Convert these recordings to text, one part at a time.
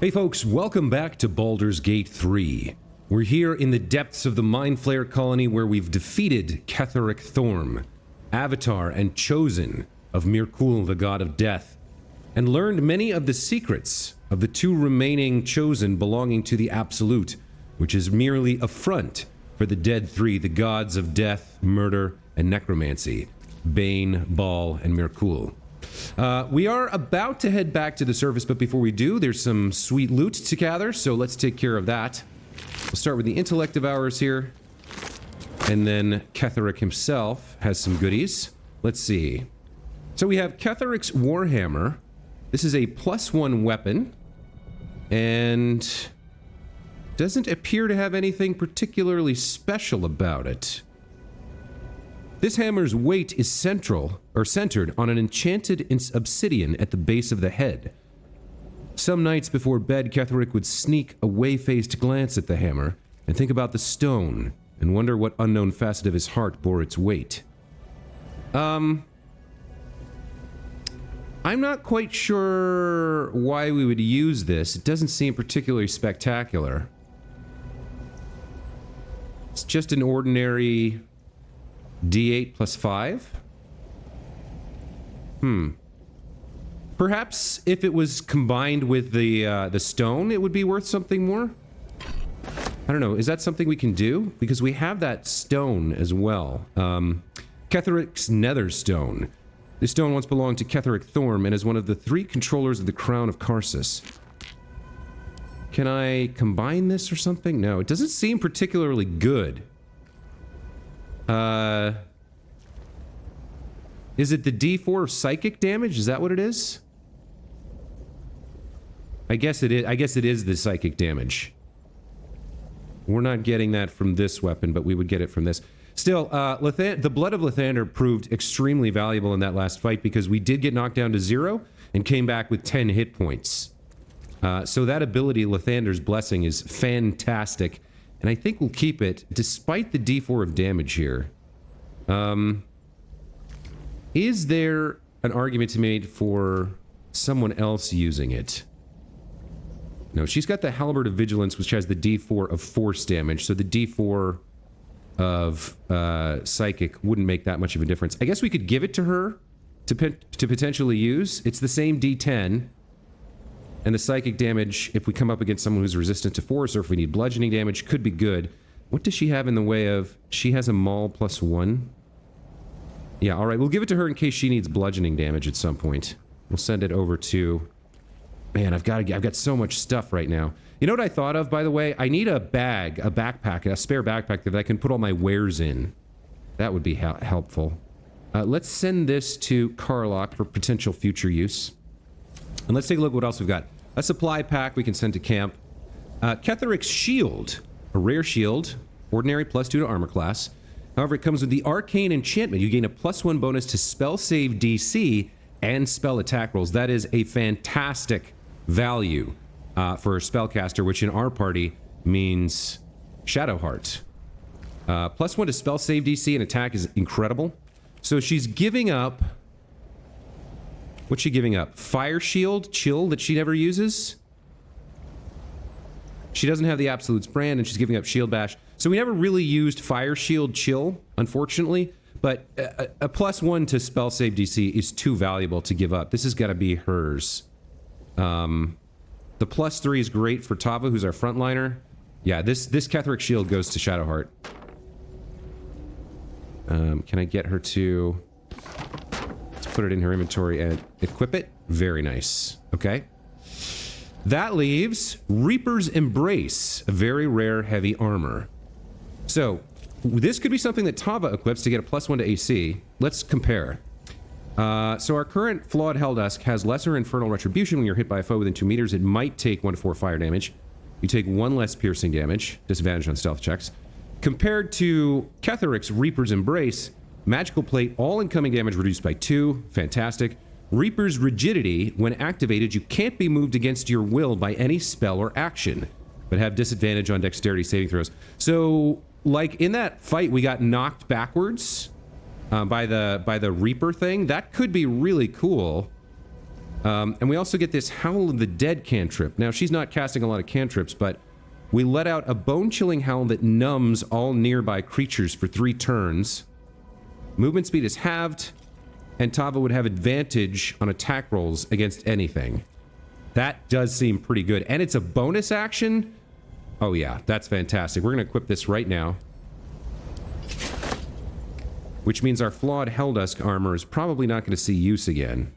Hey folks, welcome back to Baldur's Gate 3. We're here in the depths of the Mind Flayer colony where we've defeated Ketheric Thorm, Avatar and Chosen of Mirkul, the God of Death, and learned many of the secrets of the two remaining Chosen belonging to the Absolute, which is merely a front for the Dead Three, the gods of death, murder, and necromancy, Bane, Baal, and Mirkul. We are about to head back to the surface, but before we do, there's some sweet loot to gather, so let's take care of that. We'll start with the intellect of ours here, and then Ketheric himself has some goodies. Let's see. So we have Ketheric's Warhammer. This is a +1 weapon, and doesn't appear to have anything particularly special about it. This hammer's weight is centered on an enchanted obsidian at the base of the head. Some nights before bed, Ketheric would sneak a way-faced glance at the hammer and think about the stone and wonder what unknown facet of his heart bore its weight. I'm not quite sure why we would use this. It doesn't seem particularly spectacular. It's just an ordinary D8 plus 5? Perhaps if it was combined with the stone, it would be worth something more? I don't know, is that something we can do? Because we have that stone as well. Ketheric's Netherstone. This stone once belonged to Ketheric Thorm and is one of the 3 controllers of the Crown of Karsus. Can I combine this or something? No, it doesn't seem particularly good. Is it the D4 psychic damage? Is that what it is? I guess it is. I guess it is the psychic damage. We're not getting that from this weapon, but we would get it from this. Still, the Blood of Lathander proved extremely valuable in that last fight because we did get knocked down to 0 and came back with 10 hit points. So that ability, Lathander's Blessing, is fantastic. And I think we'll keep it, despite the D4 of damage here. Is there an argument to be made for someone else using it? No, she's got the Halberd of Vigilance, which has the D4 of force damage, so the D4 of Psychic wouldn't make that much of a difference. I guess we could give it to her to potentially use. It's the same D10. And the psychic damage, if we come up against someone who's resistant to force, or if we need bludgeoning damage, could be good. What does she have in the way of... She has a Maul +1? Yeah, alright, we'll give it to her in case she needs bludgeoning damage at some point. We'll send it over to... Man, I've got so much stuff right now. You know what I thought of, by the way? I need a bag, a backpack, a spare backpack that I can put all my wares in. That would be helpful. Let's send this to Karlach for potential future use. And let's take a look at what else we've got. A supply pack we can send to camp. Ketheric's Shield. A rare shield. Ordinary +2 to armor class. However, it comes with the Arcane Enchantment. You gain a +1 bonus to spell save DC and spell attack rolls. That is a fantastic value for a spellcaster, which in our party means Shadowheart. +1 to spell save DC and attack is incredible. So she's giving up... What's she giving up? Fire Shield, Chill, that she never uses? She doesn't have the Absolute's brand, and she's giving up Shield Bash. So we never really used Fire Shield, Chill, unfortunately. But a +1 to spell save DC is too valuable to give up. This has got to be hers. The +3 is great for Tava, who's our frontliner. Yeah, this Ketheric Shield goes to Shadowheart. Can I get her to... Put it in her inventory and equip it. Very nice. Okay. That leaves Reaper's Embrace, a very rare heavy armor. So, this could be something that Tava equips to get a +1 to AC. Let's compare. So our current Flawed Helldusk has lesser Infernal Retribution when you're hit by a foe within 2 meters. It might take 1 to 4 fire damage. You take 1 less piercing damage, disadvantage on stealth checks. Compared to Ketheric's Reaper's Embrace, Magical Plate, all incoming damage reduced by 2. Fantastic. Reaper's Rigidity, when activated, you can't be moved against your will by any spell or action, but have disadvantage on dexterity saving throws. So, like, in that fight, we got knocked backwards by the Reaper thing. That could be really cool. And we also get this Howl of the Dead cantrip. Now, she's not casting a lot of cantrips, but we let out a bone-chilling howl that numbs all nearby creatures for 3 turns. Movement speed is halved, and Tava would have advantage on attack rolls against anything. That does seem pretty good. And it's a bonus action? Oh yeah, that's fantastic. We're going to equip this right now. Which means our flawed Helldusk armor is probably not going to see use again.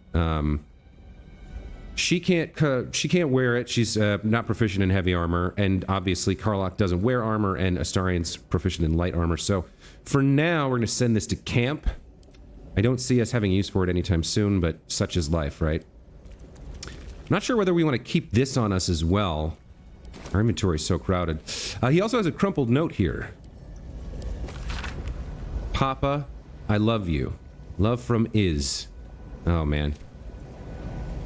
She can't wear it. She's not proficient in heavy armor, and obviously Karlach doesn't wear armor, and Astarian's proficient in light armor. So for now, we're going to send this to camp. I don't see us having use for it anytime soon, but such is life, right? I'm not sure whether we want to keep this on us as well. Our inventory is so crowded. He also has a crumpled note here. Papa, I love you. Love from Iz. Oh, man.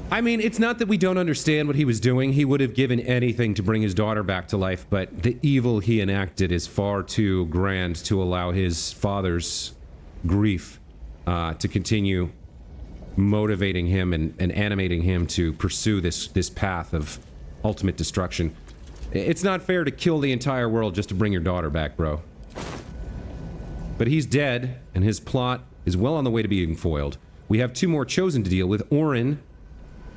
I mean, it's not that we don't understand what he was doing. He would have given anything to bring his daughter back to life, but the evil he enacted is far too grand to allow his father's grief to continue motivating him and animating him to pursue this path of ultimate destruction. It's not fair to kill the entire world just to bring your daughter back, bro. But he's dead, and his plot is well on the way to being foiled. We have 2 more chosen to deal with. Orin,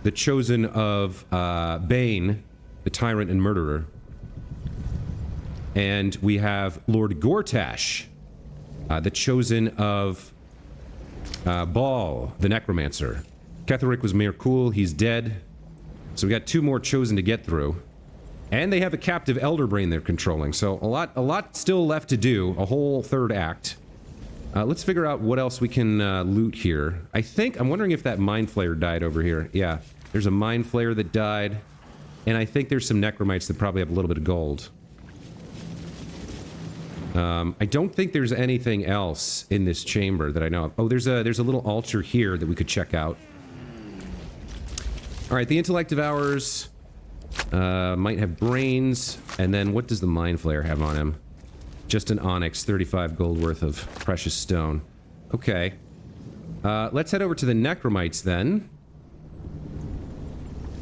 the chosen of Bane, the tyrant and murderer. And we have Lord Gortash, the chosen of Baal, the necromancer. Ketheric was Mirkul, he's dead. So we got 2 more chosen to get through. And they have a captive elder brain they're controlling, so a lot still left to do, a whole 3rd act. Let's figure out what else we can loot here. I'm wondering if that Mind Flayer died over here. Yeah, there's a Mind Flayer that died, and I think there's some Necromites that probably have a little bit of gold. I don't think there's anything else in this chamber that I know of. Oh, there's a little altar here that we could check out. Alright, the Intellect Devours might have brains, and then what does the Mind Flayer have on him? Just an onyx, 35 gold worth of precious stone. Okay. Let's head over to the Necromites then.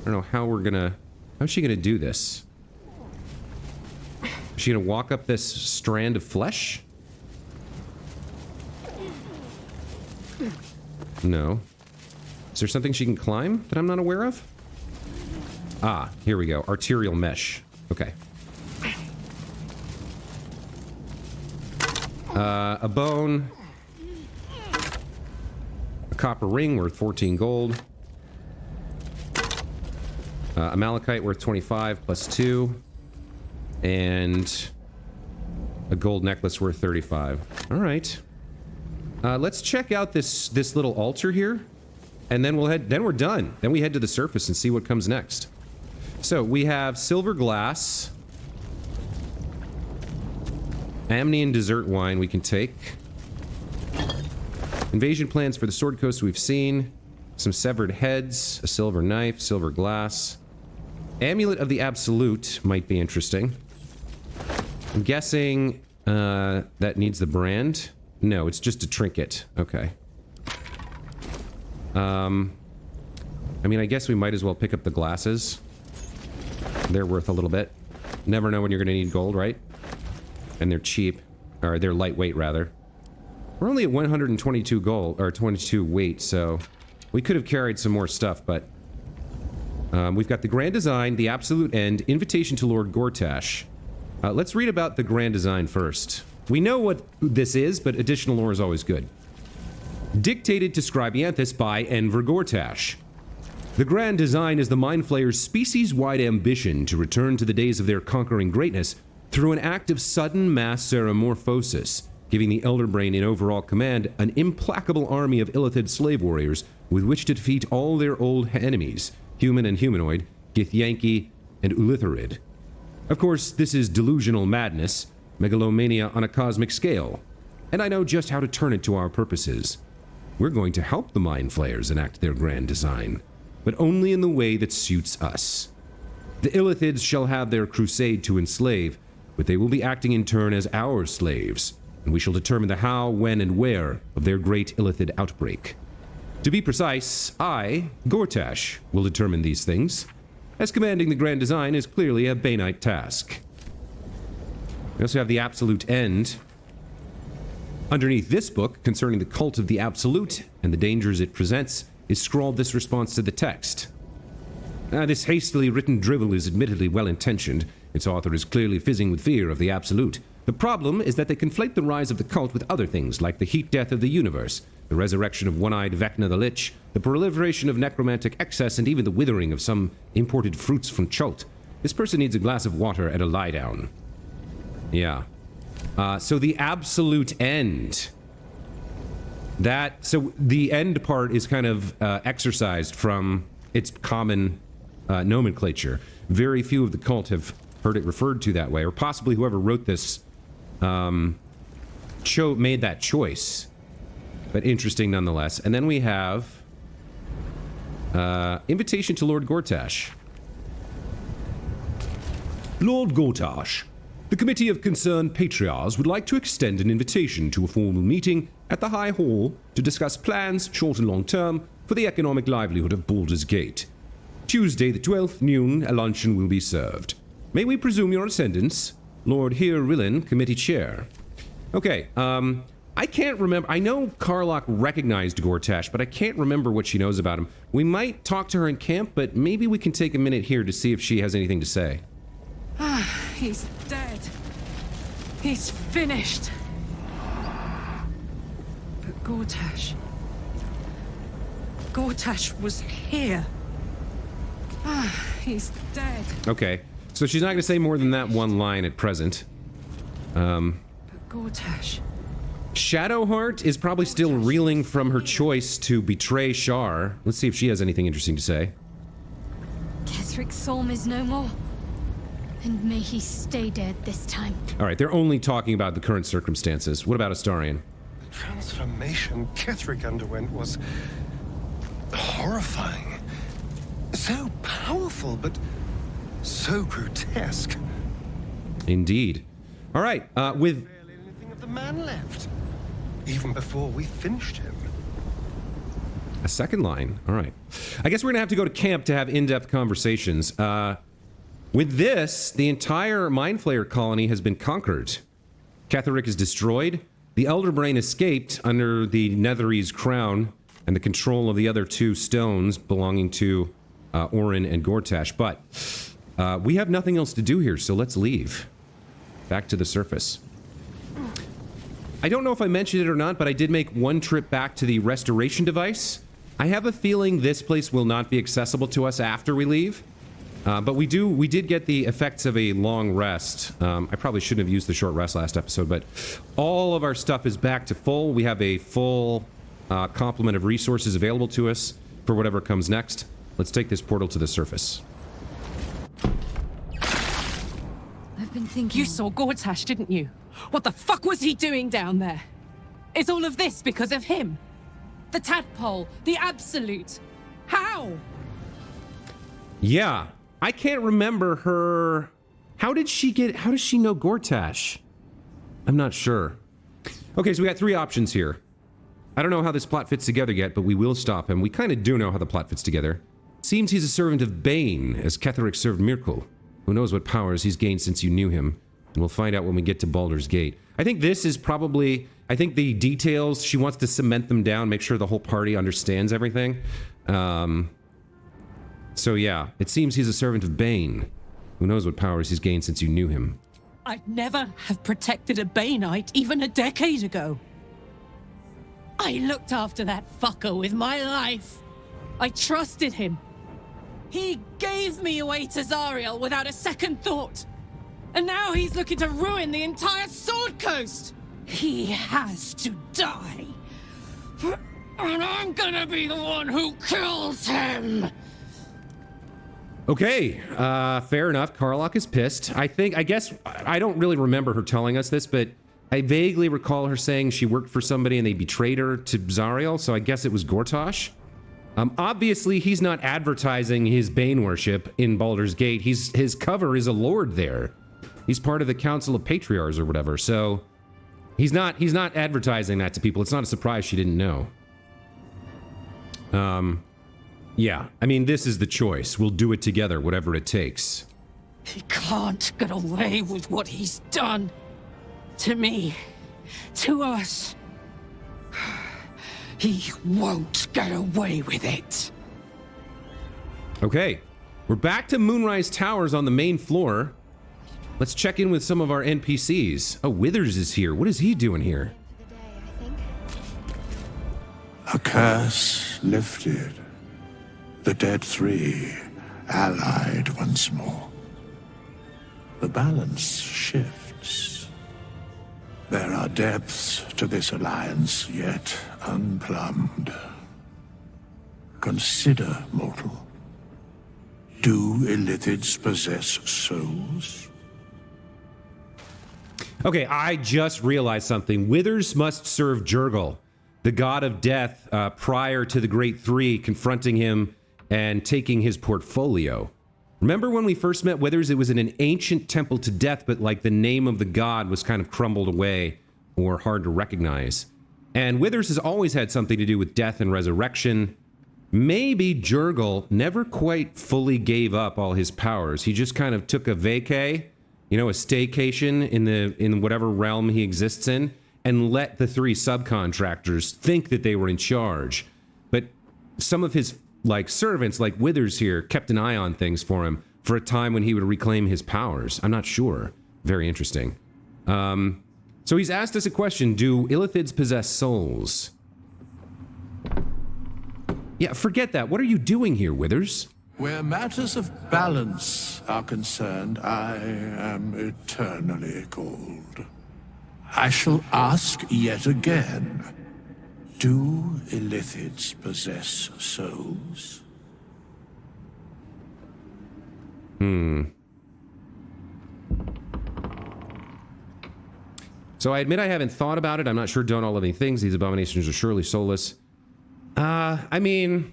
I don't know how we're gonna... How's she gonna do this? Is she gonna walk up this strand of flesh? No. Is there something she can climb that I'm not aware of? Ah, here we go. Arterial mesh. Okay. A bone. A copper ring worth 14 gold. A malachite worth 25 plus 2. And a gold necklace worth 35. Alright. Let's check out this little altar here. And then we're done. Then we head to the surface and see what comes next. So, we have silver glass. Amnian dessert wine we can take. Invasion plans for the Sword Coast we've seen. Some severed heads, a silver knife, silver glass. Amulet of the Absolute might be interesting. I'm guessing that needs the brand. No, it's just a trinket. Okay. I mean, I guess we might as well pick up the glasses. They're worth a little bit. Never know when you're going to need gold, right? And they're cheap. Or they're lightweight, rather. We're only at 122 gold, or 22 weight, so... We could have carried some more stuff, but... we've got the Grand Design, the Absolute End, Invitation to Lord Gortash. Let's read about the Grand Design first. We know what this is, but additional lore is always good. Dictated to Scribianthus by Enver Gortash. The Grand Design is the Mind Flayer's species-wide ambition to return to the days of their conquering greatness through an act of sudden mass ceramorphosis, giving the Elder Brain in overall command an implacable army of Illithid slave warriors with which to defeat all their old enemies, human and humanoid, Githyanki and Ulitharid. Of course, this is delusional madness, megalomania on a cosmic scale, and I know just how to turn it to our purposes. We're going to help the Mind Flayers enact their Grand Design, but only in the way that suits us. The Illithids shall have their crusade to enslave, but they will be acting in turn as our slaves, and we shall determine the how, when, and where of their great Illithid outbreak. To be precise, I, Gortash, will determine these things, as commanding the Grand Design is clearly a Bainite task. We also have the Absolute End. Underneath this book, concerning the cult of the Absolute and the dangers it presents, is scrawled this response to the text. This hastily written drivel is admittedly well-intentioned. Its author is clearly fizzing with fear of the Absolute. The problem is that they conflate the rise of the cult with other things, like the heat death of the universe, the resurrection of one-eyed Vecna the Lich, the proliferation of necromantic excess, and even the withering of some imported fruits from Chult. This person needs a glass of water and a lie-down. Yeah. So the Absolute End. So the end part is kind of exercised from its common nomenclature. Very few of the cult have heard it referred to that way, or possibly whoever wrote this made that choice. But interesting nonetheless. And then we have invitation to Lord Gortash. Lord Gortash, the Committee of Concerned Patriarchs would like to extend an invitation to a formal meeting at the High Hall to discuss plans, short and long term, for the economic livelihood of Baldur's Gate. Tuesday the 12th, noon, a luncheon will be served. May we presume your attendance? Lord Rillen, Committee Chair. Okay, I can't remember. I know Karlach recognized Gortash, but I can't remember what she knows about him. We might talk to her in camp, but maybe we can take a minute here to see if she has anything to say. He's dead. He's finished. But Gortash was here. He's dead. Okay, so she's not going to say more than that one line at present. But Gortash. Shadowheart is probably still reeling from her choice to betray Shar. Let's see if she has anything interesting to say. Ketheric Solm is no more. And may he stay dead this time. All right, they're only talking about the current circumstances. What about Astarion? The transformation Ketheric underwent was horrifying. So powerful, but so grotesque. Indeed. All right, with... Barely anything of the man left. Even before we finished him. A second line. All right. I guess we're going to have to go to camp to have in-depth conversations. With this, the entire Mind Flayer colony has been conquered. Ketheric is destroyed. The Elder Brain escaped under the Netherese crown and the control of the other two stones belonging to Orin and Gortash. But we have nothing else to do here, so let's leave. Back to the surface. I don't know if I mentioned it or not, but I did make one trip back to the restoration device. I have a feeling this place will not be accessible to us after we leave. But we did get the effects of a long rest. I probably shouldn't have used the short rest last episode, but all of our stuff is back to full. We have a full complement of resources available to us for whatever comes next. Let's take this portal to the surface. I've been thinking... You saw Gortash, didn't you? What the fuck was he doing down there? Is all of this because of him? The tadpole, the Absolute. How? Yeah. I can't remember her... How does she know Gortash? I'm not sure. Okay, so we got three options here. I don't know how this plot fits together yet, but we will stop him. We kind of do know how the plot fits together. Seems he's a servant of Bane, as Ketheric served Mirkul. Who knows what powers he's gained since you knew him. And we'll find out when we get to Baldur's Gate. I think this is probably... I think the details, she wants to cement them down, make sure the whole party understands everything. So yeah, it seems he's a servant of Bane. Who knows what powers he's gained since you knew him. I'd never have protected a Baneite even a decade ago. I looked after that fucker with my life. I trusted him. He gave me away to Zariel without a second thought. And now he's looking to ruin the entire Sword Coast. He has to die. And I'm gonna be the one who kills him. Okay, fair enough. Karlach is pissed. I guess, I don't really remember her telling us this, but I vaguely recall her saying she worked for somebody and they betrayed her to Zariel, so I guess it was Gortash. Obviously, he's not advertising his Bane worship in Baldur's Gate. His cover is a lord there. He's part of the Council of Patriarchs or whatever, so he's not advertising that to people. It's not a surprise she didn't know. Yeah, I mean, this is the choice. We'll do it together, whatever it takes. He can't get away with what he's done. To me. To us. He won't get away with it. Okay, we're back to Moonrise Towers on the main floor. Let's check in with some of our NPCs. Oh, Withers is here. What is he doing here? A curse lifted. The dead three allied once more. The balance shifts. There are depths to this alliance yet unplumbed. Consider, mortal. Do Illithids possess souls? Okay, I just realized something. Withers must serve Jurgle, the god of death, prior to the Great Three confronting him and taking his portfolio. Remember when we first met Withers, it was in an ancient temple to death, but like the name of the god was kind of crumbled away or hard to recognize. And Withers has always had something to do with death and resurrection. Maybe Jurgle never quite fully gave up all his powers. He just kind of took a vacay, a staycation in whatever realm he exists in, and let the three subcontractors think that they were in charge. But some of his servants, like Withers here, kept an eye on things for him for a time when he would reclaim his powers. I'm not sure. Very interesting. So he's asked us a question. Do Illithids possess souls? Yeah, forget that. What are you doing here, Withers? Where matters of balance are concerned, I am eternally cold. I shall ask yet again. Do Illithids possess souls? So I admit I haven't thought about it. I'm not sure don't all living things. These abominations are surely soulless. I mean,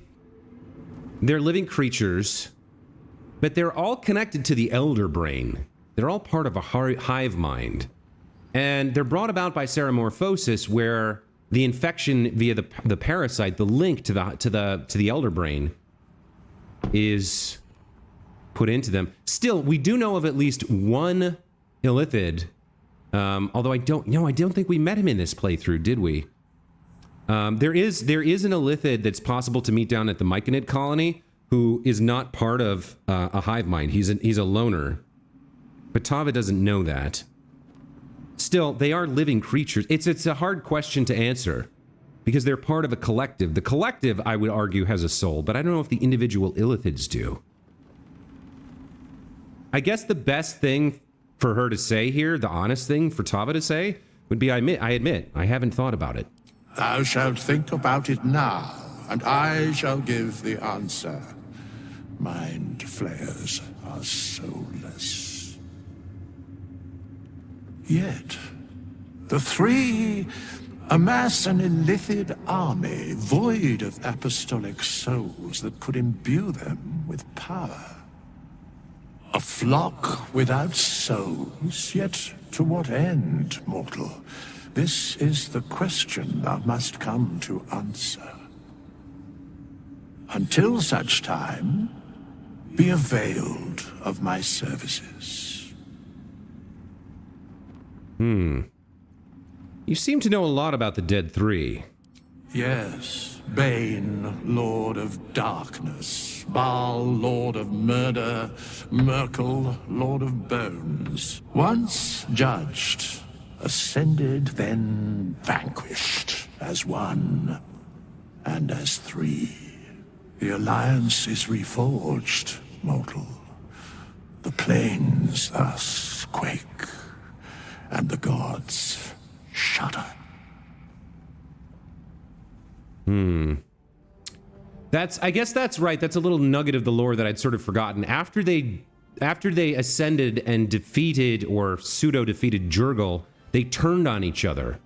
they're living creatures, but they're all connected to the elder brain. They're all part of a hive mind. And they're brought about by seramorphosis, where the infection via the parasite, the link to the elder brain, is put into them. Still, we do know of at least one Illithid, although I don't think we met him in this playthrough, did we? There is an Illithid that's possible to meet down at the Myconid colony, who is not part of a hive mind. He's a loner, but Tava doesn't know that. Still, they are living creatures. It's a hard question to answer because they're part of a collective. The collective, I would argue, has a soul, but I don't know if the individual Illithids do. I guess the best thing for her to say here, the honest thing for Tava to say, would be, I admit, I haven't thought about it. Thou shalt think about it now, and I shall give the answer. Mind flayers are soulless. Yet, the three amass an Illithid army void of apostolic souls that could imbue them with power. A flock without souls, yet to what end, mortal? This is the question thou must come to answer. Until such time, be availed of my services. You seem to know a lot about the Dead Three. Yes, Bane, Lord of Darkness, Baal, Lord of Murder, Merkel, Lord of Bones. Once judged, ascended, then vanquished, as one, and as three. The alliance is reforged, mortal. The plains thus quake, and the gods shudder. I guess that's right. That's a little nugget of the lore that I'd sort of forgotten. After they ascended and defeated or pseudo-defeated Jurgle, they turned on each other.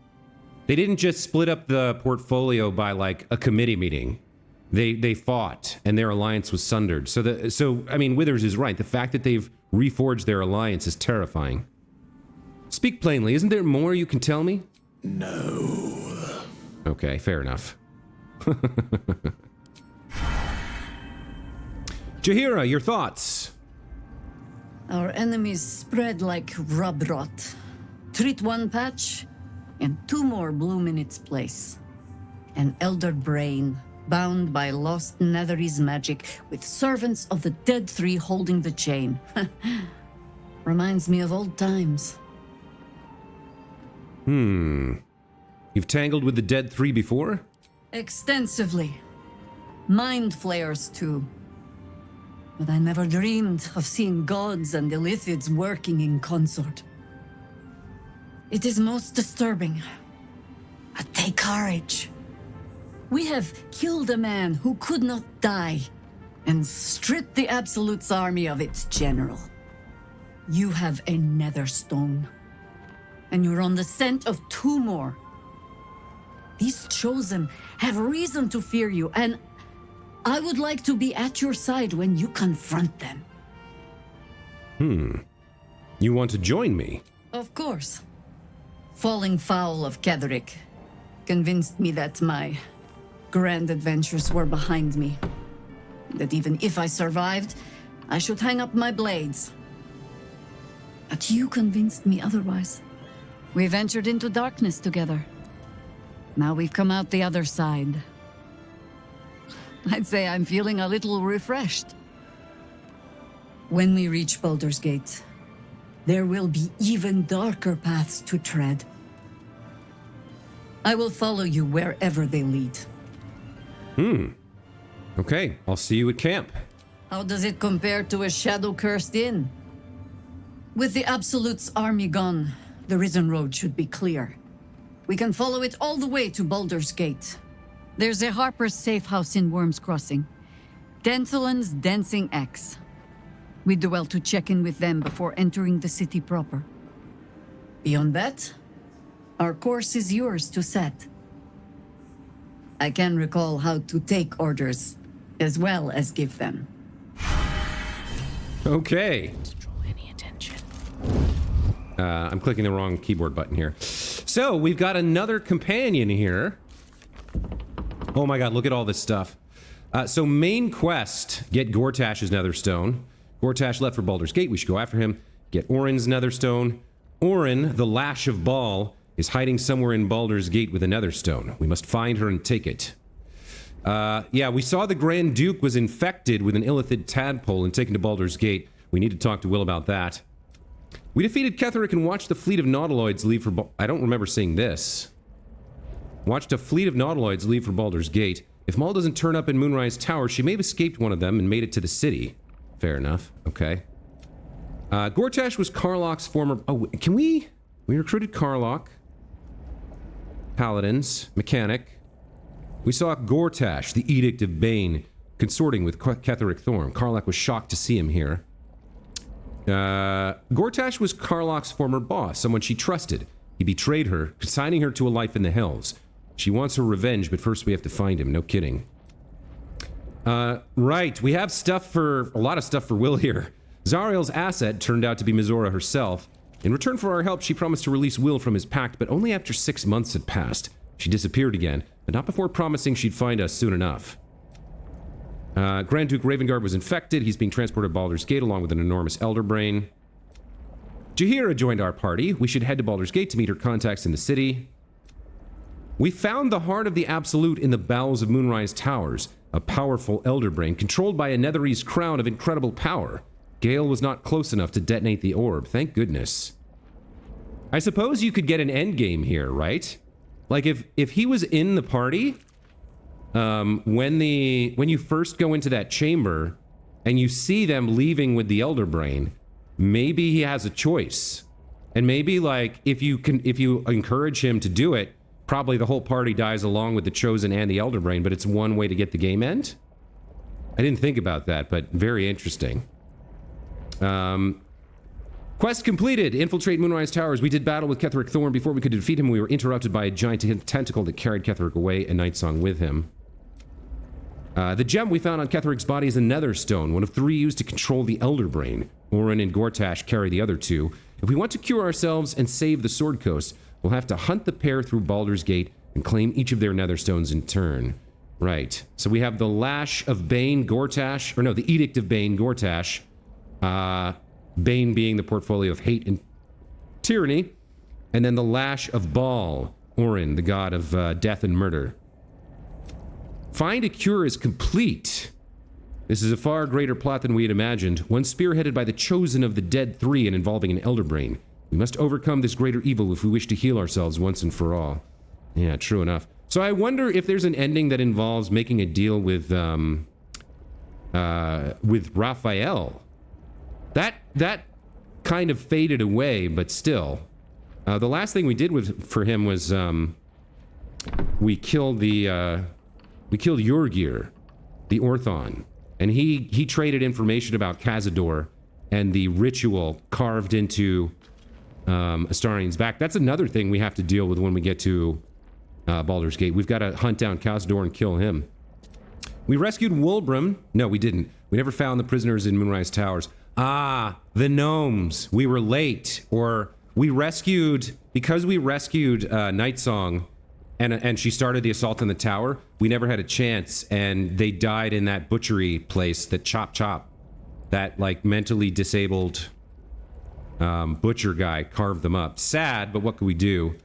They didn't just split up the portfolio by like a committee meeting. They fought, and their alliance was sundered. So I mean, Withers is right. The fact that they've reforged their alliance is terrifying. Speak plainly. Isn't there more you can tell me? No. Okay, fair enough. Jahira, your thoughts? Our enemies spread like rub rot. Treat one patch, and two more bloom in its place. An elder brain, bound by lost Netherese magic, with servants of the Dead Three holding the chain. Reminds me of old times. You've tangled with the Dead Three before? Extensively. Mind flayers, too. But I never dreamed of seeing gods and Illithids working in consort. It is most disturbing. But take courage. We have killed a man who could not die, and stripped the Absolute's army of its general. You have a Netherstone, and you're on the scent of two more. These Chosen have reason to fear you, and I would like to be at your side when you confront them. You want to join me? Of course. Falling foul of Ketheric convinced me that my grand adventures were behind me. That even if I survived, I should hang up my blades. But you convinced me otherwise. We ventured into darkness together. Now we've come out the other side. I'd say I'm feeling a little refreshed. When we reach Baldur's Gate, there will be even darker paths to tread. I will follow you wherever they lead. Okay, I'll see you at camp. How does it compare to a shadow-cursed inn? With the Absolute's army gone, the Risen Road should be clear. We can follow it all the way to Baldur's Gate. There's a Harper's safe house in Worm's Crossing. Denthalen's Dancing X. We do well to check in with them before entering the city proper. Beyond that, our course is yours to set. I can recall how to take orders, as well as give them. Okay. Draw any attention. I'm clicking the wrong keyboard button here. So, we've got another companion here. Oh my god, look at all this stuff. So main quest, get Gortash's Netherstone. Gortash left for Baldur's Gate, we should go after him. Get Orin's Netherstone. Orin, the Lash of Baal, is hiding somewhere in Baldur's Gate with a Netherstone. We must find her and take it. Yeah, we saw the Grand Duke was infected with an Illithid tadpole and taken to Baldur's Gate. We need to talk to Will about that. We defeated Ketheric and watched the fleet of Nautiloids leave for I don't remember seeing this. Watched a fleet of Nautiloids leave for Baldur's Gate. If Maul doesn't turn up in Moonrise Tower, she may have escaped one of them and made it to the city. Fair enough. Okay. Gortash was Karlach's former... Oh, can we... We recruited Karlach. Paladins. Mechanic. We saw Gortash, the Edict of Bane, consorting with Ketheric Thorm. Karlach was shocked to see him here. Gortash was Karlach's former boss, someone she trusted. He betrayed her, consigning her to a life in the Hells. She wants her revenge, but first we have to find him. No kidding. Right. We have stuff for... A lot of stuff for Will here. Zariel's asset turned out to be Mizora herself. In return for our help, she promised to release Will from his pact, but only after 6 months had passed. She disappeared again, but not before promising she'd find us soon enough. Grand Duke Ravengard was infected. He's being transported to Baldur's Gate along with an enormous elder brain. Jahira joined our party. We should head to Baldur's Gate to meet her contacts in the city. We found the heart of the Absolute in the bowels of Moonrise Towers, a powerful elder brain controlled by a Netherese crown of incredible power. Gale was not close enough to detonate the orb, thank goodness. I suppose you could get an endgame here, right? Like if he was in the party, when you first go into that chamber and you see them leaving with the elder brain, maybe he has a choice. And maybe like if you encourage him to do it, probably the whole party dies along with the Chosen and the elder brain, but it's one way to get the game end. I didn't think about that, but very interesting. Quest completed. Infiltrate Moonrise Towers. We did battle with Ketheric Thorm. Before we could defeat him, we were interrupted by a giant tentacle that carried Ketheric away and Nightsong with him. The gem we found on Ketheric's body is a Netherstone, one of 3 used to control the Elder Brain. Orin and Gortash carry the other 2. If we want to cure ourselves and save the Sword Coast, we'll have to hunt the pair through Baldur's Gate and claim each of their Netherstones in turn. Right. So we have the Lash of Bane, Gortash, or no, the Edict of Bane, Gortash. Bane being the portfolio of hate and tyranny. And then the Lash of Baal, Orin, the god of death and murder. Find a cure is complete. This is a far greater plot than we had imagined, one spearheaded by the chosen of the dead three and involving an elder brain. We must overcome this greater evil if we wish to heal ourselves once and for all. Yeah, true enough. So I wonder if there's an ending that involves making a deal with Raphael. That kind of faded away, but still. The last thing we did for him was we killed Jorgir, the Orthon, and he traded information about Cazador and the ritual carved into Astarian's back. That's another thing we have to deal with when we get to Baldur's Gate. We've got to hunt down Cazador and kill him. We rescued Wulbram. No, we didn't. We never found the prisoners in Moonrise Towers. Ah, the gnomes. We were late, or we rescued, because we rescued Nightsong, and she started the assault on the tower. We never had a chance, and they died in that butchery place, that Chop Chop, that like mentally disabled butcher guy carved them up. Sad, but what could we do?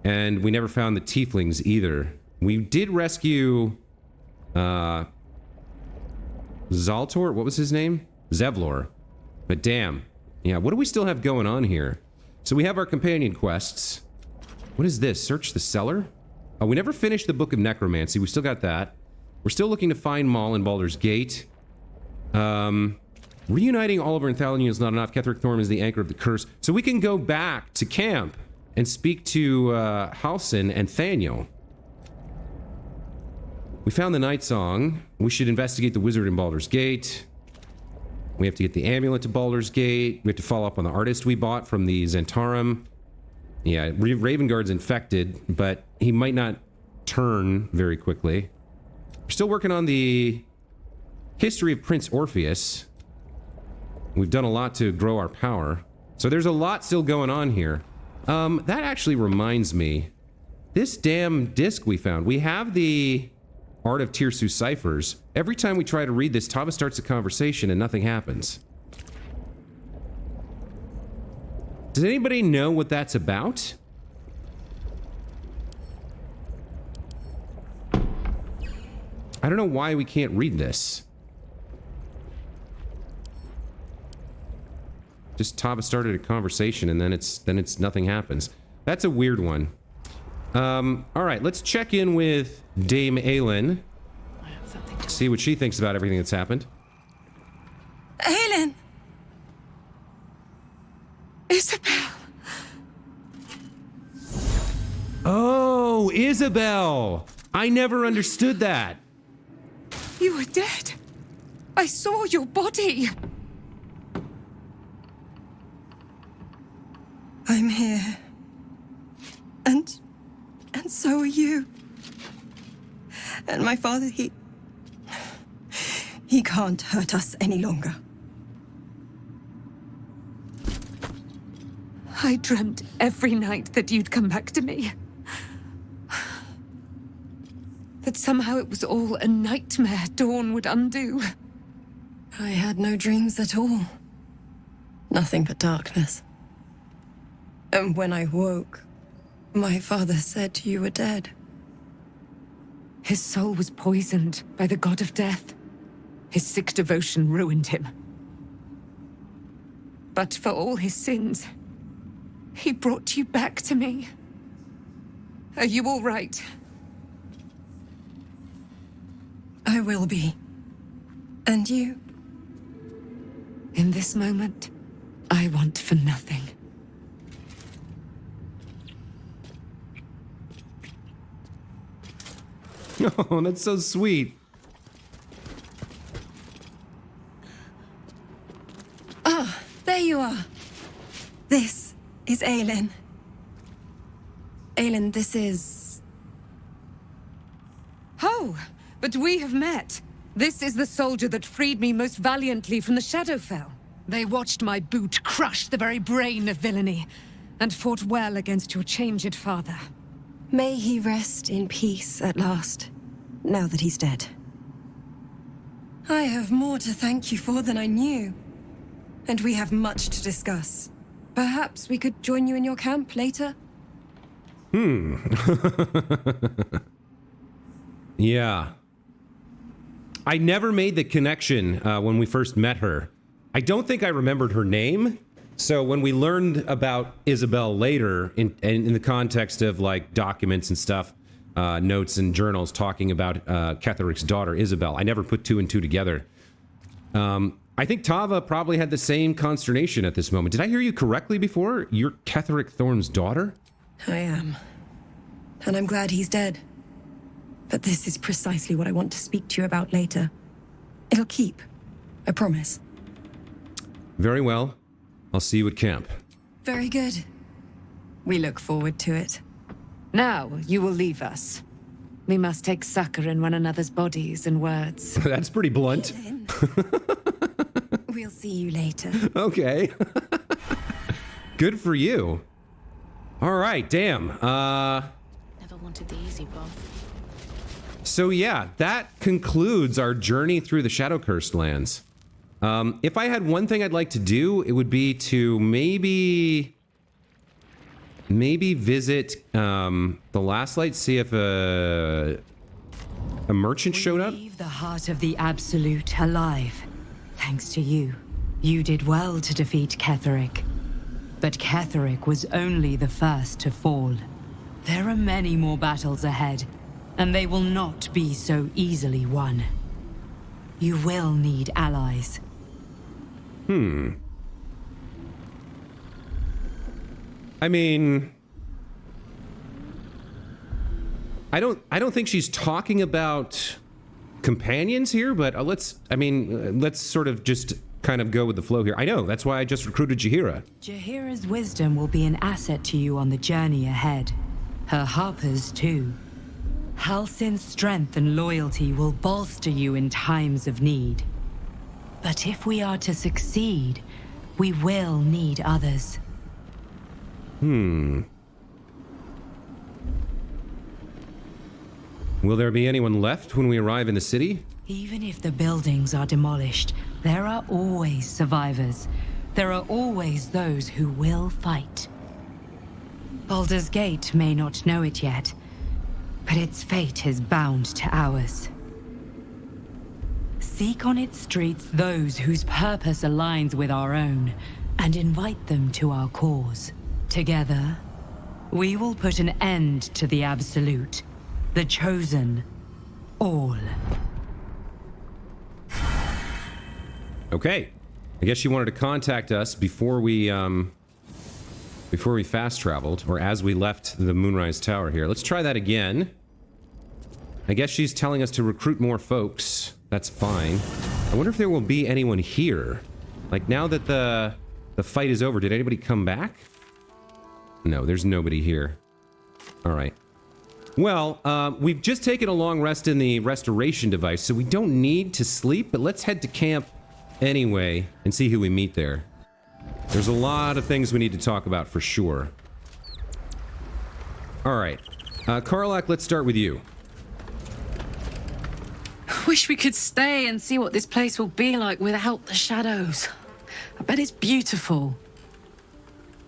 And we never found the tieflings either. We did rescue Zaltor. What was his name? Zevlor. But damn. Yeah, what do we still have going on here? So we have our companion quests. What is this? Search the cellar? Oh, we never finished the Book of Necromancy. We still got that. We're still looking to find Maul in Baldur's Gate. Reuniting Oliver and Thalanian is not enough. Ketheric Thorm is the anchor of the curse. So we can go back to camp and speak to Halsin and Thaniel. We found the Night Song. We should investigate the wizard in Baldur's Gate. We have to get the amulet to Baldur's Gate. We have to follow up on the artist we bought from the Zentarum. Yeah, Ravengard's infected, but he might not turn very quickly. We're still working on the history of Prince Orpheus. We've done a lot to grow our power. So there's a lot still going on here. That actually reminds me. This damn disc we found. We have the Art of Tirsu ciphers. Every time we try to read this, Tava starts a conversation and nothing happens. Does anybody know what that's about? I don't know why we can't read this. Just Tava started a conversation and then it's nothing happens. That's a weird one. All right, let's check in with Dame Aelin. See what she thinks about everything that's happened. Aelin! Isabel! Oh, Isabel! I never understood that. You were dead. I saw your body. I'm here. And so are you. And my father, he can't hurt us any longer. I dreamt every night that you'd come back to me. That somehow it was all a nightmare Dawn would undo. I had no dreams at all. Nothing but darkness. And when I woke, my father said you were dead. His soul was poisoned by the god of death. His sick devotion ruined him. But for all his sins, he brought you back to me. Are you all right? I will be. And you? In this moment, I want for nothing. Oh, that's so sweet. Ah, there you are. This is Aelin. Aelin, this is... Oh, but we have met. This is the soldier that freed me most valiantly from the Shadowfell. They watched my boot crush the very brain of villainy, and fought well against your changed father. May he rest in peace at last. now that he's dead. I have more to thank you for than I knew. And we have much to discuss. Perhaps we could join you in your camp later? Yeah. I never made the connection when we first met her. I don't think I remembered her name. So when we learned about Isabel later, in the context of like documents and stuff, notes and journals talking about Ketheric's daughter, Isabel, I never put two and two together. I think Tava probably had the same consternation at this moment. Did I hear you correctly before? You're Ketheric Thorn's daughter? I am. And I'm glad he's dead. But this is precisely what I want to speak to you about later. It'll keep. I promise. Very well. I'll see you at camp. Very good. We look forward to it. Now you will leave us. We must take succor in one another's bodies and words. That's pretty blunt. We'll see you later. Okay. Good for you. All right, damn. Never wanted the easy path. So yeah, that concludes our journey through the Shadow-Cursed lands. If I had one thing I'd like to do, it would be to maybe visit the Last Light, see if a merchant showed up. Leave the heart of the Absolute alive. Thanks to you. You did well to defeat Ketheric. But Ketheric was only the first to fall. There are many more battles ahead, and they will not be so easily won. You will need allies. I mean, I don't think she's talking about companions here, but let's sort of just kind of go with the flow here. I know, that's why I just recruited Jaheira. Jaheira's wisdom will be an asset to you on the journey ahead. Her harpers, too. Halsin's strength and loyalty will bolster you in times of need. But if we are to succeed, we will need others. Will there be anyone left when we arrive in the city? Even if the buildings are demolished, there are always survivors. There are always those who will fight. Baldur's Gate may not know it yet, but its fate is bound to ours. Seek on its streets those whose purpose aligns with our own, and invite them to our cause. Together, we will put an end to the Absolute, the Chosen, all. Okay. I guess she wanted to contact us before we fast traveled, or as we left the Moonrise Tower here. Let's try that again. I guess she's telling us to recruit more folks. That's fine. I wonder if there will be anyone here. Like, now that the fight is over, did anybody come back? No, there's nobody here. All right. Well, we've just taken a long rest in the restoration device, so we don't need to sleep, but let's head to camp anyway and see who we meet there. There's a lot of things we need to talk about for sure. All right. Karlach, let's start with you. Wish we could stay and see what this place will be like without the shadows. I bet it's beautiful.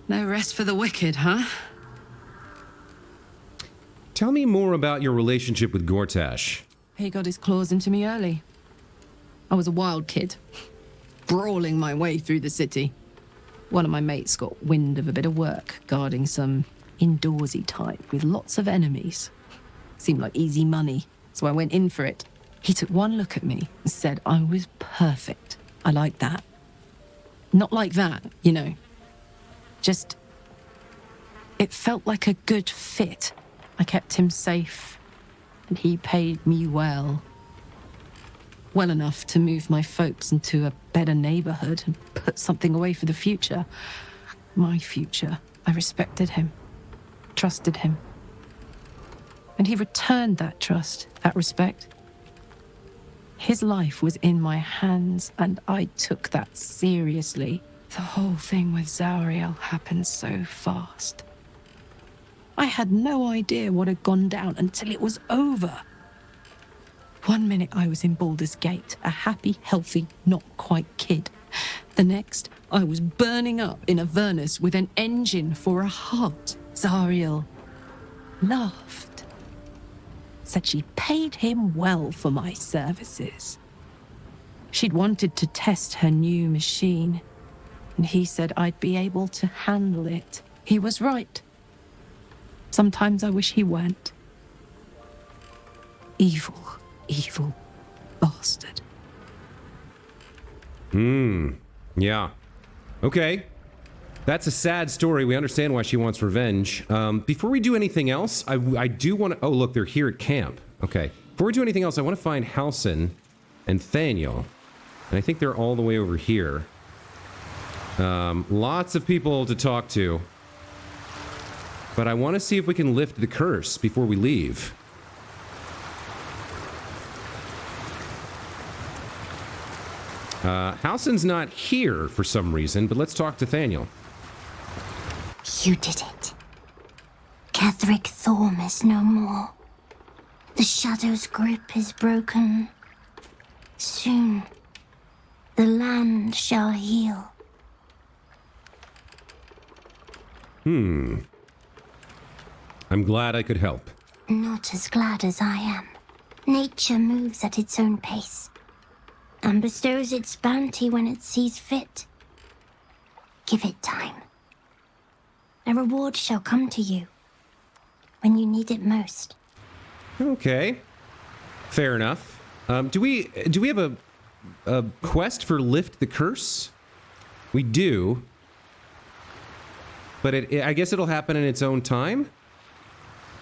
No rest for the wicked, huh? Tell me more about your relationship with Gortash. He got his claws into me early. I was a wild kid, brawling my way through the city. One of my mates got wind of a bit of work guarding some indoorsy type with lots of enemies. Seemed like easy money, so I went in for it. He took one look at me and said I was perfect. I like that. Not like that, you know. Just, it felt like a good fit. I kept him safe, and he paid me well. Well enough to move my folks into a better neighborhood and put something away for the future. My future. I respected him, trusted him. And he returned that trust, that respect. His life was in my hands, and I took that seriously. The whole thing with Zauriel happened so fast. I had no idea what had gone down until it was over. One minute I was in Baldur's Gate, a happy, healthy, not quite kid. The next, I was burning up in Avernus with an engine for a heart. Zariel laughed. Said she paid him well for my services. She'd wanted to test her new machine, and he said I'd be able to handle it. He was right. Sometimes I wish he weren't. Evil, evil bastard. Yeah. Okay. That's a sad story. We understand why she wants revenge. Before we do anything else, I do want to... Oh, look, they're here at camp. Okay. Before we do anything else, I want to find Halsin and Thaniel. And I think they're all the way over here. Lots of people to talk to. But I want to see if we can lift the curse before we leave. Halsin's not here for some reason, but let's talk to Thaniel. You did it. Ketheric Thorm is no more. The Shadow's grip is broken. Soon, the land shall heal. I'm glad I could help. Not as glad as I am. Nature moves at its own pace and bestows its bounty when it sees fit. Give it time. A reward shall come to you when you need it most. Okay. Fair enough. Do we have a quest for Lift the Curse? We do. But I guess it'll happen in its own time?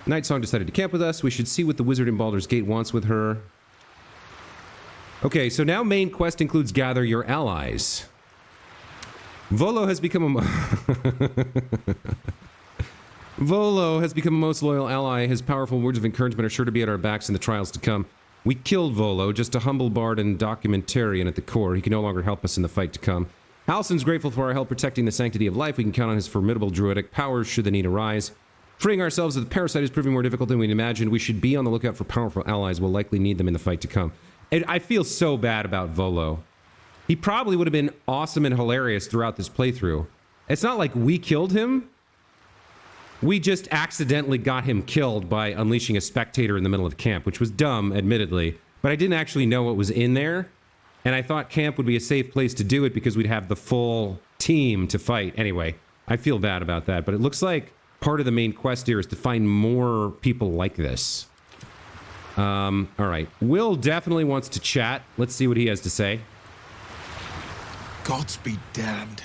Nightsong decided to camp with us. We should see what the wizard in Baldur's Gate wants with her. Okay, so now main quest includes gather your allies. Volo has become a Volo has become a most loyal ally. His powerful words of encouragement are sure to be at our backs in the trials to come. We killed Volo, just a humble bard and documentarian at the core. He can no longer help us in the fight to come. Halsin's grateful for our help protecting the sanctity of life. We can count on his formidable druidic powers should the need arise. Freeing ourselves of the parasite is proving more difficult than we'd imagined. We should be on the lookout for powerful allies. We'll likely need them in the fight to come. And I feel so bad about Volo. He probably would have been awesome and hilarious throughout this playthrough. It's not like we killed him. We just accidentally got him killed by unleashing a spectator in the middle of camp, which was dumb, admittedly. But I didn't actually know what was in there. And I thought camp would be a safe place to do it because we'd have the full team to fight. Anyway, I feel bad about that. But it looks like part of the main quest here is to find more people like this. All right. Will definitely wants to chat. Let's see what he has to say. Gods be damned.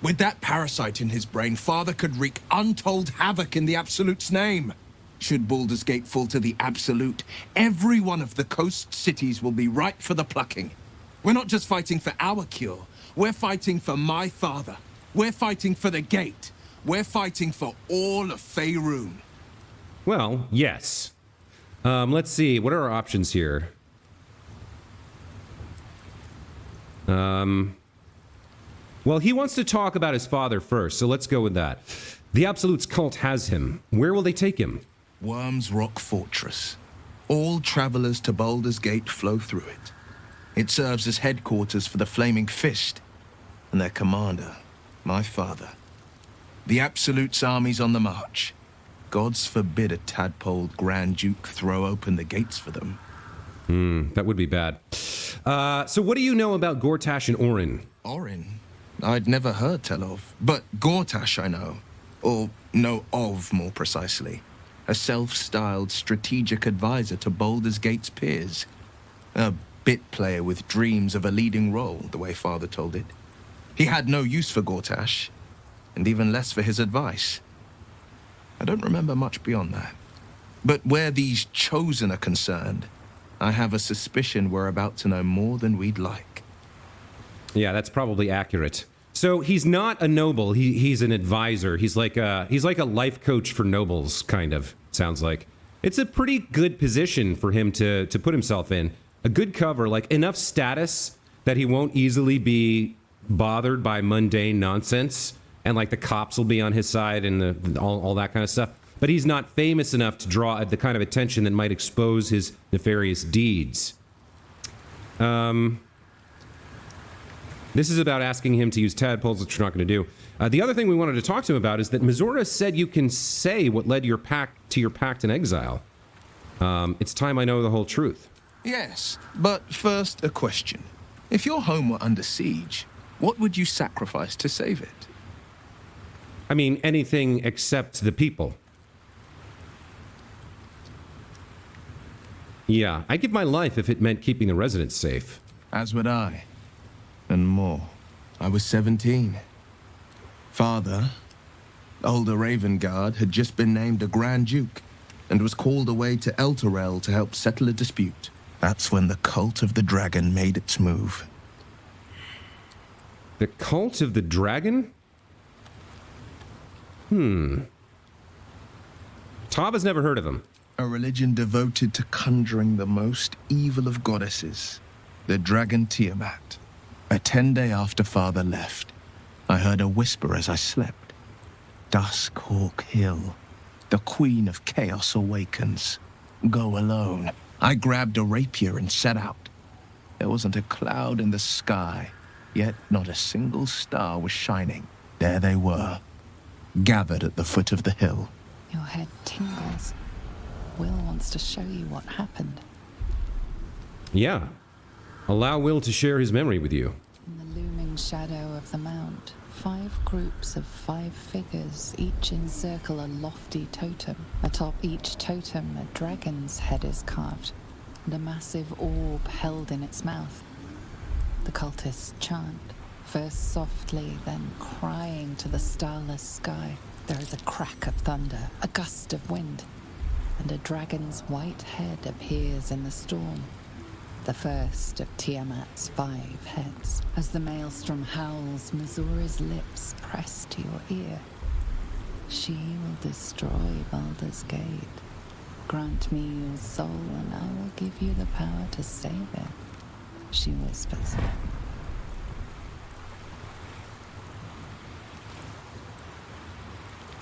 With that parasite in his brain, Father could wreak untold havoc in the Absolute's name. Should Baldur's Gate fall to the Absolute, every one of the coast cities will be ripe for the plucking. We're not just fighting for our cure. We're fighting for my father. We're fighting for the Gate. We're fighting for all of Faerun. Well, yes. Let's see. What are our options here? Well, he wants to talk about his father first, so let's go with that. The Absolute's cult has him. Where will they take him? Worm's Rock Fortress. All travelers to Baldur's Gate flow through it. It serves as headquarters for the Flaming Fist and their commander, my father. The Absolute's army's on the march. Gods forbid a tadpole Grand Duke throw open the gates for them. That would be bad. So what do you know about Gortash and Orin? Orin? I'd never heard tell of. But Gortash I know. Or know of, more precisely. A self-styled strategic advisor to Baldur's Gate's peers. A bit player with dreams of a leading role, the way Father told it. He had no use for Gortash, and even less for his advice. I don't remember much beyond that. But where these Chosen are concerned, I have a suspicion we're about to know more than we'd like. Yeah, that's probably accurate. So he's not a noble. He's an advisor. He's like a life coach for nobles, kind of, sounds like. It's a pretty good position for him to put himself in. A good cover, like enough status that he won't easily be bothered by mundane nonsense, and like the cops will be on his side and all that kind of stuff. but he's not famous enough to draw the kind of attention that might expose his nefarious deeds. This is about asking him to use tadpoles, which you're not going to do. The other thing we wanted to talk to him about is that Mizora said you can say what led your pact in exile. It's time I know the whole truth. Yes, but first a question. If your home were under siege, what would you sacrifice to save it? I mean, anything except the people. Yeah, I'd give my life if it meant keeping the residents safe. As would I. And more. I was 17. Father, older Ravengard, had just been named a Grand Duke and was called away to Elturel to help settle a dispute. That's when the cult of the dragon made its move. The cult of the dragon? Tava's never heard of him. A religion devoted to conjuring the most evil of goddesses, the dragon Tiamat. 10 days after Father left, I heard a whisper as I slept. Duskhawk Hill, the Queen of Chaos awakens. Go alone. I grabbed a rapier and set out. There wasn't a cloud in the sky, yet not a single star was shining. There they were, gathered at the foot of the hill. Your head tingles. Will wants to show you what happened. Yeah. Allow Will to share his memory with you. In the looming shadow of the mount, 5 groups of 5 figures each encircle a lofty totem. Atop each totem, a dragon's head is carved, and a massive orb held in its mouth. The cultists chant, first softly, then crying to the starless sky. There is a crack of thunder, a gust of wind, and a dragon's white head appears in the storm. The first of Tiamat's 5 heads. As the maelstrom howls, Mizora's lips press to your ear. She will destroy Baldur's Gate. Grant me your soul, and I will give you the power to save it, she whispers.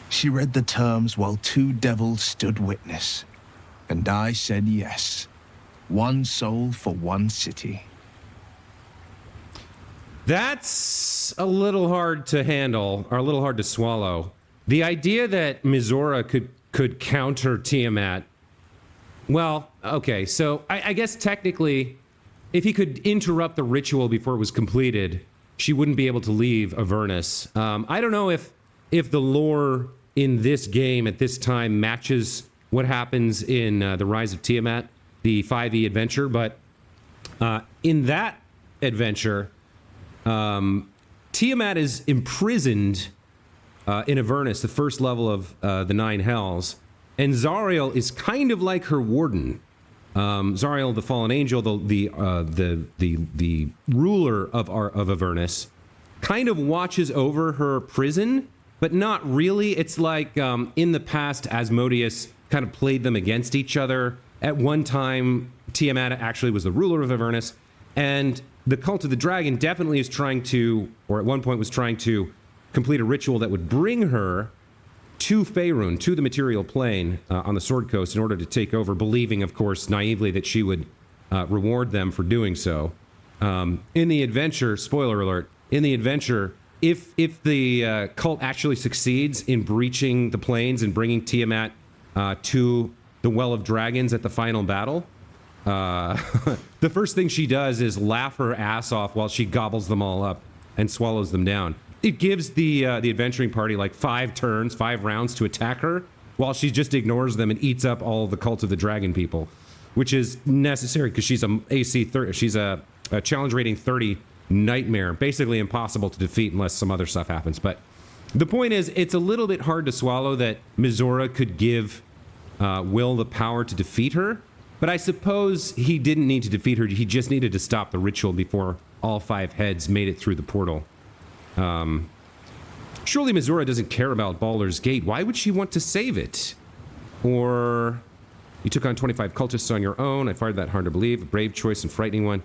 She read the terms while 2 devils stood witness, and I said yes. 1 soul for 1 city. That's a little hard to handle, or a little hard to swallow. The idea that Mizora could counter Tiamat. Well, okay, so I guess technically, if he could interrupt the ritual before it was completed, she wouldn't be able to leave Avernus. I don't know if the lore in this game at this time matches what happens in The Rise of Tiamat, the 5e adventure, but in that adventure, Tiamat is imprisoned in Avernus, the first level of the 9 Hells, and Zariel is kind of like her warden. Zariel, the fallen angel, the ruler of Avernus, kind of watches over her prison, but not really. It's like in the past, Asmodeus kind of played them against each other. At one time, Tiamat actually was the ruler of Avernus, and the Cult of the Dragon definitely is trying to, or at one point was trying to, complete a ritual that would bring her to Faerun, to the material plane on the Sword Coast, in order to take over, believing, of course, naively that she would reward them for doing so. In the adventure, spoiler alert, in the adventure, if the cult actually succeeds in breaching the planes and bringing Tiamat to the Well of Dragons at the final battle, the first thing she does is laugh her ass off while she gobbles them all up and swallows them down. It gives the adventuring party like 5 rounds to attack her, while she just ignores them and eats up all the Cult of the Dragon people, which is necessary because she's a AC 30. She's a challenge rating 30 nightmare, basically impossible to defeat unless some other stuff happens. But the point is, it's a little bit hard to swallow that Mizora could give Will the power to defeat her, but I suppose he didn't need to defeat her. He just needed to stop the ritual before all 5 heads made it through the portal. Surely Mizora doesn't care about Baldur's Gate. Why would she want to save it? Or you took on 25 cultists on your own. I find that hard to believe. A brave choice and frightening one.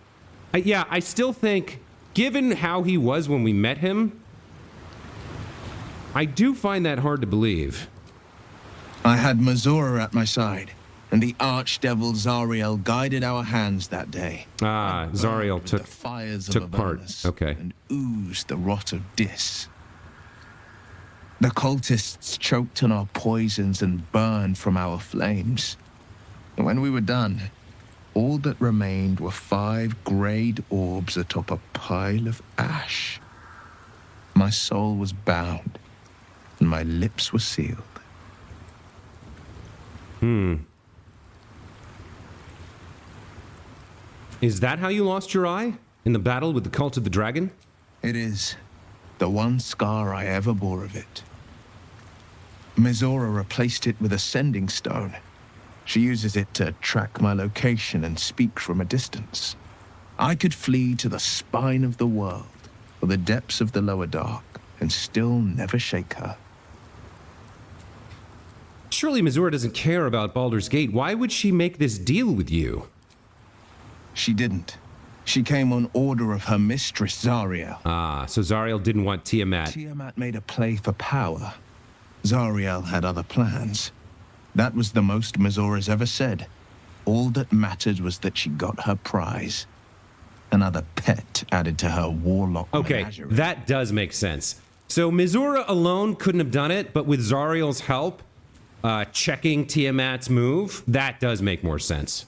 I still think, given how he was when we met him, I do find that hard to believe. I had Mazura at my side, and the archdevil Zariel guided our hands that day. Ah, Zariel took the fires of part. Avernus Okay. and oozed the rot of Dis. The cultists choked on our poisons and burned from our flames. And when we were done, all that remained were 5 greyed orbs atop a pile of ash. My soul was bound, and my lips were sealed. Is that how you lost your eye? In the battle with the cult of the dragon? It is the one scar I ever bore of it. Mizora replaced it with a sending stone. She uses it to track my location and speak from a distance. I could flee to the spine of the world, or the depths of the lower dark, and still never shake her. Surely Mizora doesn't care about Baldur's Gate. Why would she make this deal with you? She didn't. She came on order of her mistress, Zariel. Ah, so Zariel didn't want Tiamat. Tiamat made a play for power. Zariel had other plans. That was the most Mizora's ever said. All that mattered was that she got her prize. Another pet added to her warlock Okay, menagerie. that does make sense. So Mizora alone couldn't have done it, but with Zariel's help, checking Tiamat's move, that does make more sense.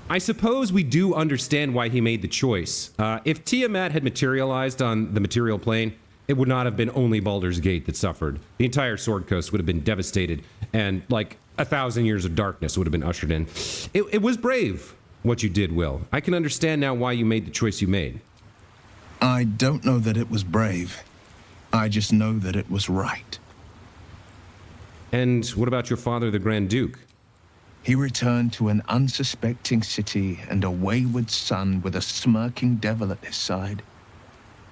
I suppose we do understand why he made the choice. If Tiamat had materialized on the material plane, it would not have been only Baldur's Gate that suffered. The entire Sword Coast would have been devastated, and like 1,000 years of darkness would have been ushered in. It was brave, what you did, Will. I can understand now why you made the choice you made. I don't know that it was brave. I just know that it was right. And what about your father, the Grand Duke? He returned to an unsuspecting city and a wayward son with a smirking devil at his side.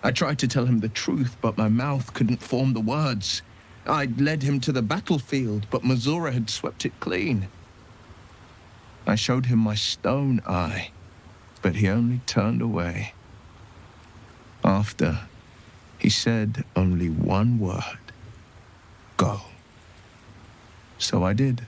I tried to tell him the truth, but my mouth couldn't form the words. I'd led him to the battlefield, but Mizora had swept it clean. I showed him my stone eye, but he only turned away. After, he said only one word. Go. So I did.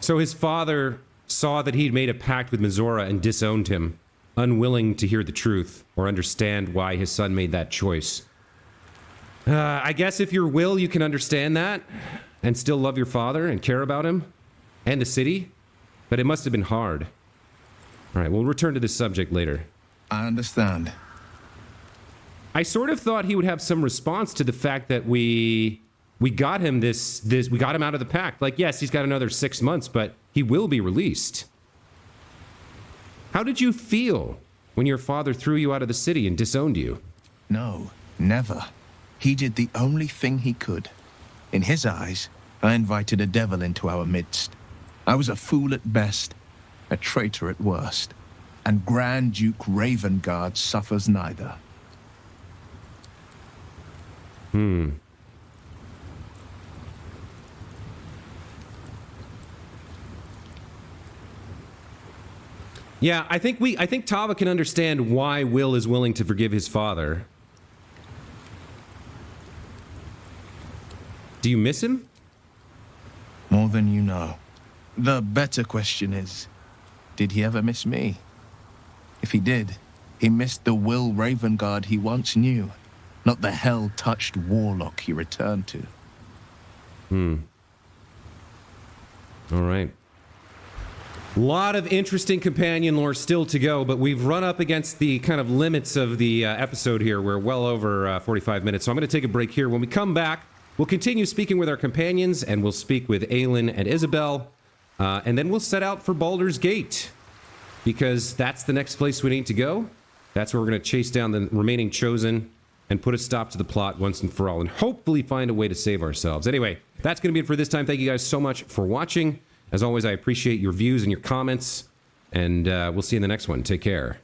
So his father saw that he'd made a pact with Mizora and disowned him, unwilling to hear the truth or understand why his son made that choice. I guess if you're Will, you can understand that and still love your father and care about him and the city, but it must have been hard. All right, we'll return to this subject later. I understand. I sort of thought he would have some response to the fact that we got him we got him out of the pact. Like, yes, he's got another 6 months, but he will be released. How did you feel when your father threw you out of the city and disowned you? No, never. He did the only thing he could. In his eyes, I invited a devil into our midst. I was a fool at best, a traitor at worst, and Grand Duke Ravengard suffers neither. Yeah, I think Tava can understand why Will is willing to forgive his father. Do you miss him? More than you know. The better question is, did he ever miss me? If he did, he missed the Will Ravengard he once knew, not the hell-touched warlock he returned to. All right. A lot of interesting companion lore still to go, but we've run up against the kind of limits of the episode here. We're well over 45 minutes, so I'm going to take a break here. When we come back, we'll continue speaking with our companions, and we'll speak with Aelin and Isabel, and then we'll set out for Baldur's Gate, because that's the next place we need to go. That's where we're going to chase down the remaining Chosen and put a stop to the plot once and for all, and hopefully find a way to save ourselves. Anyway, that's going to be it for this time. Thank you guys so much for watching. As always, I appreciate your views and your comments, and we'll see you in the next one. Take care.